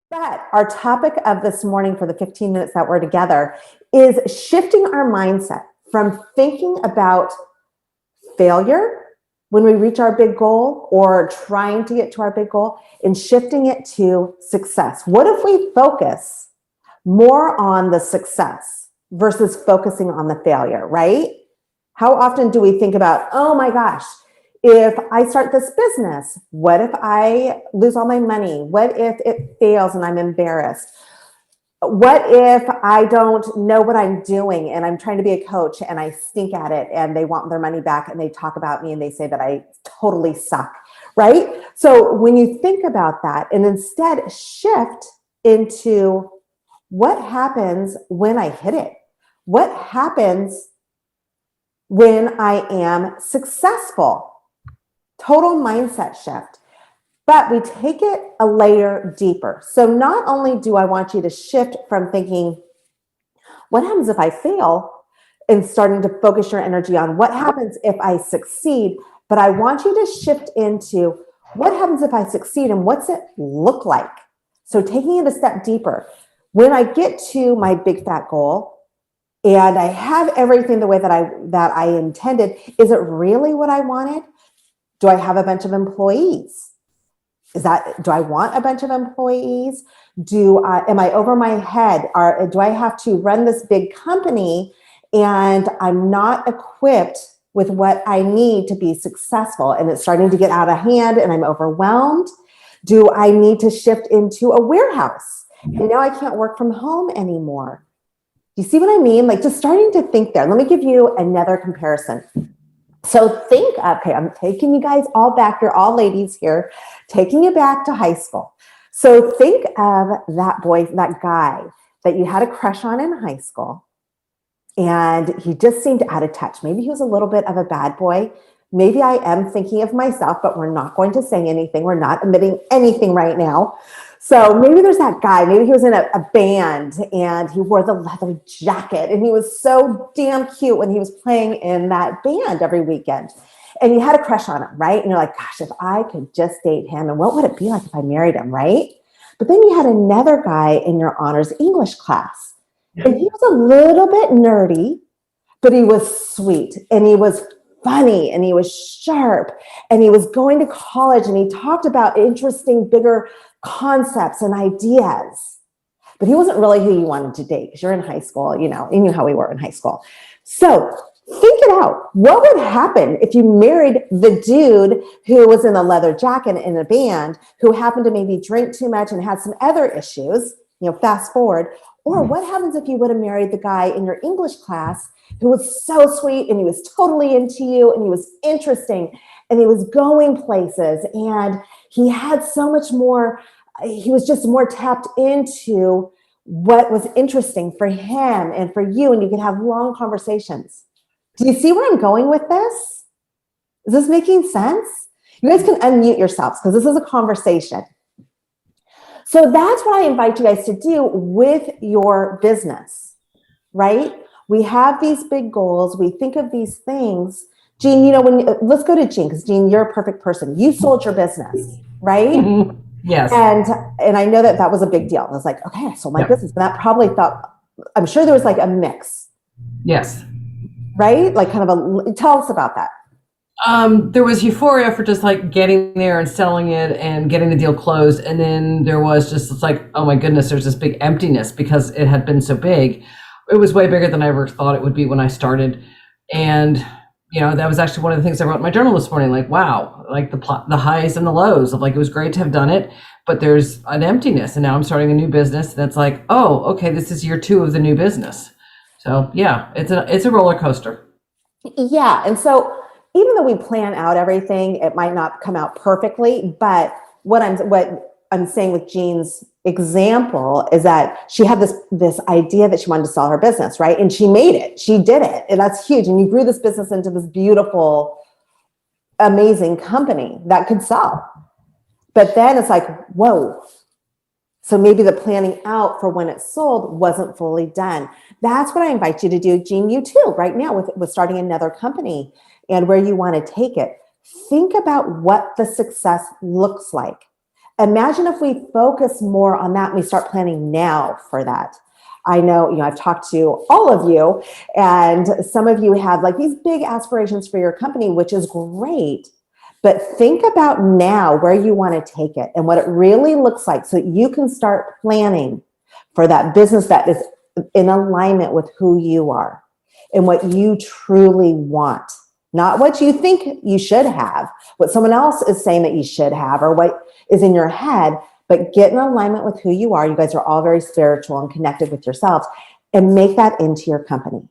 But our topic of this morning for the 15 minutes that we're together is shifting our mindset from thinking about failure when we reach our big goal or trying to get to our big goal and shifting it to success. What if we focus more on the success versus focusing on the failure, right? How often do we think about, oh my gosh, if I start this business, what if I lose all my money? What if it fails and I'm embarrassed? What if I don't know what I'm doing and I'm trying to be a coach and I stink at it and they want their money back and they talk about me and they say that I totally suck, right? So when you think about that and instead shift into what happens when I hit it? What happens when I am successful? Total mindset shift. But we take it a layer deeper. So not only do I want you to shift from thinking, what happens if I fail? And starting to focus your energy on what happens if I succeed, but I want you to shift into what happens if I succeed and what's it look like? So taking it a step deeper. When I get to my big fat goal and I have everything the way that I intended, is it really what I wanted? Do I have a bunch of employees? Do I want a bunch of employees? Am I over my head? Do I have to run this big company and I'm not equipped with what I need to be successful and it's starting to get out of hand and I'm overwhelmed? Do I need to shift into a warehouse? And now I can't work from home anymore. Do you see what I mean? Like just starting to think there. Let me give you another comparison. So okay, I'm taking you guys all back. You're all ladies here, taking you back to high school. So think of that guy that you had a crush on in high school, and he just seemed out of touch. Maybe he was a little bit of a bad boy. Maybe I am thinking of myself, but we're not going to say anything. We're not admitting anything right now. So maybe there's that guy, maybe he was in a band and he wore the leather jacket and he was so damn cute when he was playing in that band every weekend. And you had a crush on him, right? And you're like, gosh, if I could just date him, and what would it be like if I married him, right? But then you had another guy in your honors English class. And he was a little bit nerdy, but he was sweet and he was funny and he was sharp and he was going to college and he talked about interesting, bigger concepts and ideas. But he wasn't really who you wanted to date because you're in high school, you knew how we were in high school. So think it out. What would happen if you married the dude who was in a leather jacket in a band, who happened to maybe drink too much and had some other issues, fast forward? Or what happens if you would have married the guy in your English class who was so sweet and he was totally into you and he was interesting and he was going places and he had so much more, he was just more tapped into what was interesting for him and for you, and you could have long conversations. Do you see where I'm going with this? Is this making sense? You guys can unmute yourselves because this is a conversation. So that's what I invite you guys to do with your business, right? We have these big goals. We think of these things. Jean, let's go to Jean, because Jean, you're a perfect person. You sold your business, right? Mm-hmm. Yes. And I know that was a big deal. I was like, okay, I sold my business. And that probably I'm sure there was like a mix. Yes. Right? Like tell us about that. There was euphoria for just like getting there and selling it and getting the deal closed. And then there was just, it's like, oh my goodness, there's this big emptiness because it had been so big. It was way bigger than I ever thought it would be when I started. And, that was actually one of the things I wrote in my journal this morning. Like, wow, like the highs and the lows of like, it was great to have done it, but there's an emptiness. And now I'm starting a new business. That's like, oh, okay, this is year 2 of the new business. So yeah, it's a roller coaster. Yeah. And so even though we plan out everything, it might not come out perfectly, but what I'm saying with Jean's example is that she had this idea that she wanted to sell her business, right? And she made it, she did it, and that's huge. And you grew this business into this beautiful, amazing company that could sell. But then it's like, whoa. So maybe the planning out for when it's sold wasn't fully done. That's what I invite you to do, Jean, you too, right now with starting another company and where you want to take it. Think about what the success looks like. Imagine if we focus more on that and we start planning now for that. I know, I've talked to all of you, and some of you have like these big aspirations for your company, which is great. But think about now where you want to take it and what it really looks like so that you can start planning for that business that is in alignment with who you are and what you truly want. Not what you think you should have, what someone else is saying that you should have, or what is in your head, but get in alignment with who you are. You guys are all very spiritual and connected with yourselves, and make that into your company.